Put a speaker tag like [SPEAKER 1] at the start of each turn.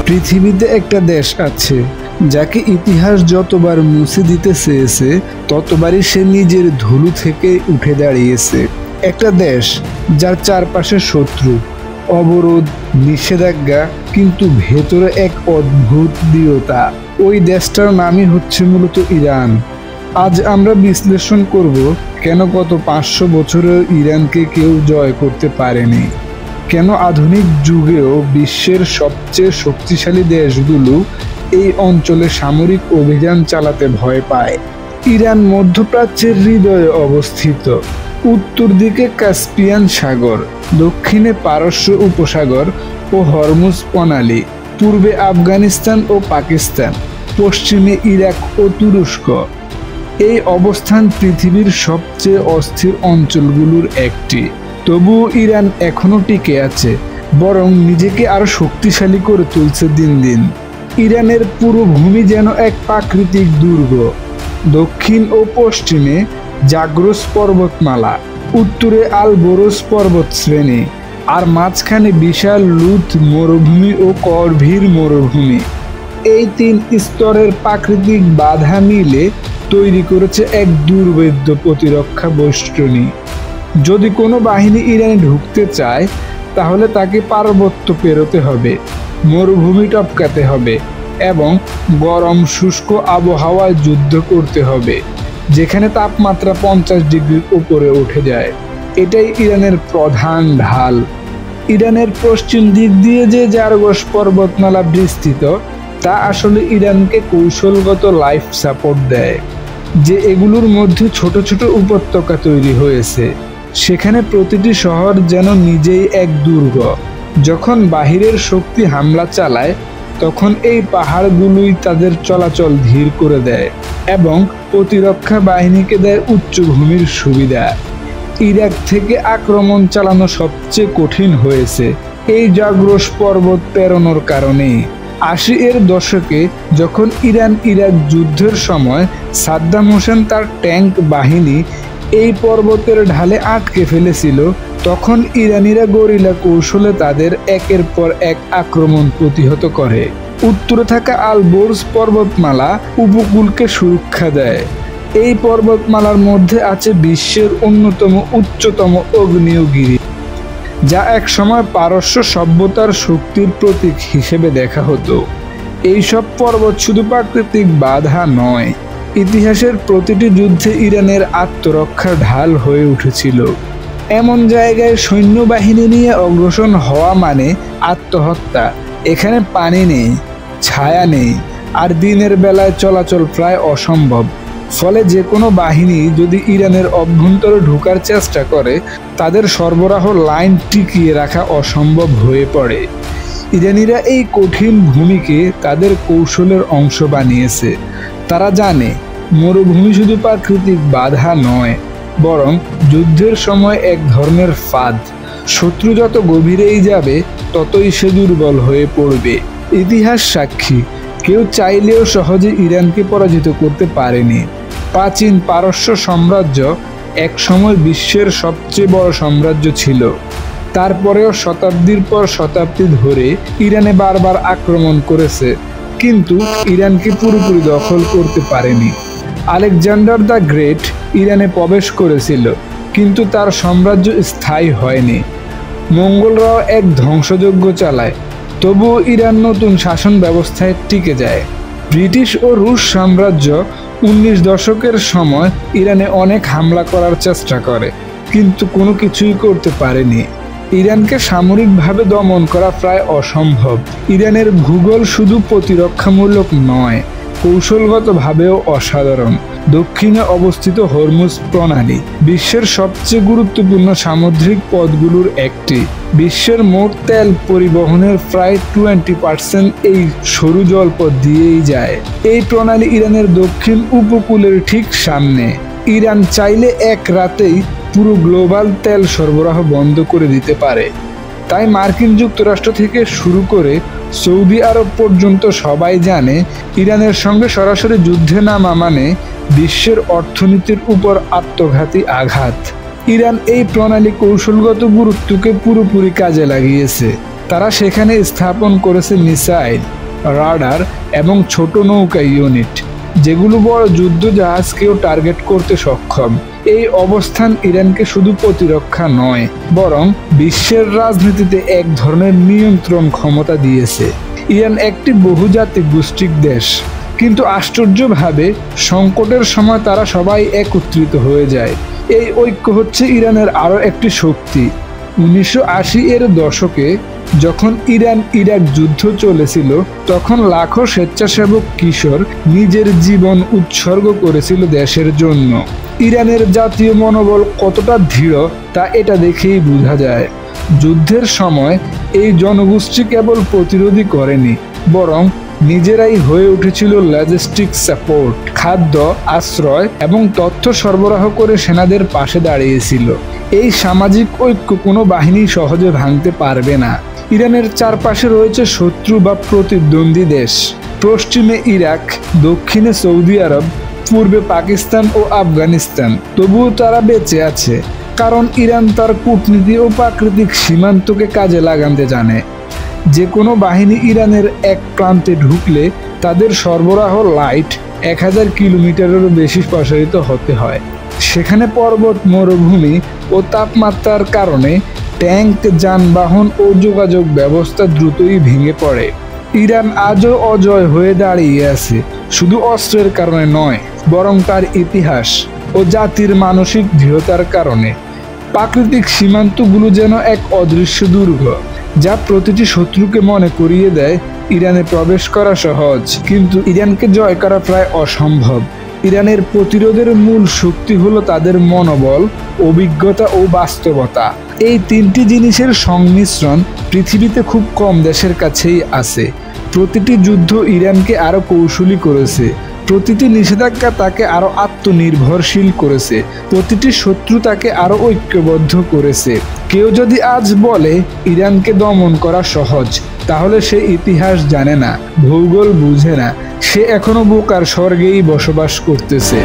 [SPEAKER 1] পৃথিবীতে একটা দেশ আছে যাকে ইতিহাস যতবার মুছে দিতে চেয়েছে ততবারই সে নিজের ধুলো থেকে উঠে দাঁড়িয়েছে। একটা দেশ যার চারপাশে শত্রু, অবরোধ, নিষেধাজ্ঞা, কিন্তু ভেতরে এক অদ্ভুত দৃঢ়তা। ওই দেশটার নামই হচ্ছে মূলত ইরান। আজ আমরা বিশ্লেষণ করব কেন গত 500 বছরেও ইরানকে কেউ জয় করতে পারেনি, কেন আধুনিক যুগেও বিশ্বের সবচেয়ে শক্তিশালী দেশগুলো এই অঞ্চলে সামরিক অভিযান চালাতে ভয় পায়। ইরান মধ্যপ্রাচ্যের হৃদয়ে অবস্থিত। উত্তর দিকে কাস্পিয়ান সাগর, দক্ষিণে পারস্য উপসাগর ও হরমুজ প্রণালী, পূর্বে আফগানিস্তান ও পাকিস্তান, পশ্চিমে ইরাক ও তুরস্ক। এই অবস্থান পৃথিবীর সবচেয়ে অস্থির অঞ্চলগুলোর একটি। তবুও ইরান এখনো টিকে আছে, বরং নিজেকে আরো শক্তিশালী করে তুলছে দিন দিন। ইরানের পুরো ভূমি যেন এক প্রাকৃতিক দুর্গ। দক্ষিণ ও পশ্চিমে জাগ্রস পর্বতমালা, উত্তরে আল বোরস পর্বত শ্রেণী, আর মাঝখানে বিশাল লুত মরুভূমি ও করভির মরুভূমি। এই 3 স্তরের প্রাকৃতিক বাধা মিলে তৈরি করেছে এক দুর্ভেদ্য প্রতিরক্ষা বেষ্টনী। যদি কোনো বাহিনী ইরানে ঢুকতে চায় তাহলে তাকে পার্বত্য পেরোতে হবে, মরুভূমি টপকাতে হবে এবং গরম শুষ্ক আবহাওয়ায় যুদ্ধ করতে হবে, যেখানে তাপমাত্রা 50 ডিগ্রির উপরে উঠে যায়। এটাই ইরানের প্রধান ঢাল। ইরানের পশ্চিম দিক দিয়ে যে জারগস পর্বতমালা বিস্তৃত, তা আসলে ইরানকে কৌশলগত লাইফ সাপোর্ট দেয়। যে এগুলোর মধ্যে ছোট ছোট উপত্যকা তৈরি হয়েছে, সেখানে প্রতিটি শহর যেন নিজেই এক দুর্গ। যখন বাহিরের শক্তি হামলা চালায় তখন এই পাহাড়গুলোই তাদের চলাচল ধীর করে দেয় এবং প্রতিরক্ষা বাহিনীকে দেয় উচ্চভূমির সুবিধা। ইরাক থেকে আক্রমণ চালানো সবচেয়ে কঠিন হয়েছে এই জাগ্রস পর্বত পেরোনোর কারণে। 80-এর দশকে যখন ইরাক যুদ্ধের সময় সাদ্দাম হোসেন তার ট্যাঙ্ক বাহিনী এই পর্বতের ঢালে আটকে ফেলেছিল, তখন ইরানিরা গরিলা কৌশলে তাদের একের পর এক আক্রমণ প্রতিহত করে। উত্তরে থাকা আল বোরস পর্বতমালা উপকূলকে সুরক্ষা দেয়। এই পর্বতমালার মধ্যে আছে বিশ্বের অন্যতম উচ্চতম আগ্নেয়গিরি, যা একসময় পারস্য সভ্যতার শক্তির প্রতীক হিসেবে দেখা হতো। এইসব পর্বত শুধু প্রাকৃতিক বাধা নয়, ইতিহাসের প্রতিটি যুদ্ধে ইরানের আত্মরক্ষার ঢাল হয়ে উঠেছিল। এমন জায়গায় সৈন্যবাহিনী নিয়ে অগ্রসর হওয়া মানে আত্মহত্যা। এখানে পানি নেই, ছায়া নেই, আর দিনের বেলায় চলাচল প্রায় অসম্ভব। ফলে যে কোনো বাহিনী যদি ইরানের অভ্যন্তরে ঢোকার চেষ্টা করে, তাদের সরবরাহ লাইন টিকিয়ে রাখা অসম্ভব হয়ে পড়ে। ইরানিরা এই কঠিন ভূমিকে তাদের কৌশলের অংশ বানিয়েছে। তারা জানে মরুভূমি শুধু প্রাকৃতিক বাধা নয়, বরং যুদ্ধের সময় এক ধরনের ফাঁদ। শত্রু যত গভীরেই যাবে ততই সে দুর্বল হয়ে পড়বে। ইতিহাস সাক্ষী, কেউ চাইলেও সহজে ইরানকে পরাজিত করতে পারেনি। প্রাচীন পারস্য সাম্রাজ্য একসময় বিশ্বের সবচেয়ে বড় সাম্রাজ্য ছিল। তারপরেও শতাব্দীর পর শতাব্দী ধরে ইরানে বারবার আক্রমণ করেছে, কিন্তু ইরানকে পুরোপুরি দখল করতে পারেনি। আলেকজান্ডার দ্য গ্রেট ইরানে প্রবেশ করেছিল, কিন্তু তার সাম্রাজ্য স্থায়ী হয়নি। মঙ্গলরাও এক ধ্বংসযজ্ঞ চালায়, তবুও ইরান নতুন শাসন ব্যবস্থায় টিকে যায়। ব্রিটিশ ও রুশ সাম্রাজ্য 19 দশকের সময় ইরানে অনেক হামলা করার চেষ্টা করে, কিন্তু কোনো কিছুই করতে পারেনি। ইরানকে সামরিকভাবে দমন করা প্রায় অসম্ভব। ইরানের ভূগোল শুধু প্রতিরক্ষামূলক নয়, কৌশলগতভাবেও অসাধারণ। দক্ষিণে অবস্থিত হরমুজ প্রণালী বিশ্বের সবচেয়ে গুরুত্বপূর্ণ সামুদ্রিক পথগুলোর একটি। বিশ্বের মোট তেল পরিবহনের প্রায় 20% এই সরু জলপথ দিয়েই যায়। এই প্রণালী ইরানের দক্ষিণ উপকূলের ঠিক সামনে। ইরান চাইলে এক রাতেই পুরো গ্লোবাল তেল সরবরাহ বন্ধ করে দিতে পারে। তাই মার্কিন যুক্তরাষ্ট্র থেকে শুরু করে সৌদি আরব পর্যন্ত সবাই জানে, ইরানের সঙ্গে সরাসরি যুদ্ধে নামা মানে বিশ্বের অর্থনীতির উপর আত্মঘাতী আঘাত। ইরান এই প্রণালী কৌশলগত গুরুত্বকে পুরোপুরি কাজে লাগিয়েছে। তারা সেখানে স্থাপন করেছে মিসাইল, রাডার এবং ছোট নৌকা ইউনিট, যেগুলো বড় যুদ্ধ জাহাজকেও টার্গেট করতে সক্ষম। এই অবস্থান ইরানকে শুধু প্রতিরক্ষা নয়, বরং বিশ্বের রাজনীতিতে এক ধরনের নিয়ন্ত্রণ ক্ষমতা দিয়েছে। ইরান একটি বহুজাতিক গোষ্ঠীর দেশ, কিন্তু আশ্চর্যভাবে সংকটের সময় তারা সবাই একত্রিত হয়ে যায়। এই ঐক্য হচ্ছে ইরানের আরও একটি শক্তি। 1980-এর দশকে যখন ইরান ইরাক যুদ্ধ চলেছিল, তখন লাখো স্বেচ্ছাসেবক কিশোর নিজের জীবন উৎসর্গ করেছিল দেশের জন্য। ইরানের জাতীয় মনোবল কতটা দৃঢ় তা এটা দেখেই বোঝা যায়। যুদ্ধের সময় এই জনগোষ্ঠী কেবল প্রতিরোধই করেনি, বরং নিজেরাই হয়ে উঠেছিল লজিস্টিক সাপোর্ট, খাদ্য, আশ্রয় এবং তথ্য সরবরাহ করে সেনাদের পাশে দাঁড়িয়েছিল। এই সামাজিক ঐক্য কোনো বাহিনী সহজে ভাঙতে পারবে না। ইরানের চারপাশে রয়েছে শত্রু বা প্রতিদ্বন্দ্বী দেশ। পশ্চিমে ইরাক, দক্ষিণে সৌদি আরব, পূর্বে পাকিস্তান ও আফগানিস্তান। তবুও তারা বেঁচে আছে, কারণ ইরান তার কূটনীতি ও প্রাকৃতিক সীমান্তকে কাজে লাগাতে জানে। যে কোনো বাহিনী ইরানের এক প্রান্তে ঢুকলে তাদের সরবরাহ লাইট 1000 কিলোমিটারেরও বেশি প্রসারিত হতে হয়। সেখানে পর্বত, মরুভূমি ও তাপমাত্রার কারণে ট্যাঙ্ক, যানবাহন ও যোগাযোগ ব্যবস্থা দ্রুতই ভেঙে পড়ে। ইরান আজও অজয় হয়ে দাঁড়িয়ে আছে, শুধু অস্ত্রের কারণে নয়, বরং তার ইতিহাস ও জাতির মানসিক দৃঢ়তার কারণে। প্রাকৃতিক সীমান্তগুলো যেন এক অদৃশ্য দুর্গ, যা প্রতিটি শত্রুকে মনে করিয়ে দেয় ইরানে প্রবেশ করা সহজ, কিন্তু ইরানকে জয় করা প্রায় অসম্ভব। ইরানের প্রতিরোধের মূল শক্তি হলো তাদের মনোবল, অভিজ্ঞতা ও বাস্তবতা। এই তিনটি জিনিসের সংমিশ্রণ পৃথিবীতে খুব কম দেশের কাছেই আছে। প্রতিটি যুদ্ধ ইরানকে আরও কৌশলী করেছে, প্রতিটি নিষেধাজ্ঞা তাকে আরও আত্মনির্ভরশীল করেছে, প্রতিটি শত্রু তাকে আরও ঐক্যবদ্ধ করেছে। কেউ যদি আজ বলে ইরানকে দমন করা সহজ, তাহলে সে ইতিহাস জানে না, ভূগোল বুঝে না, সে এখনো বোকার স্বর্গেই বসবাস করতেছে।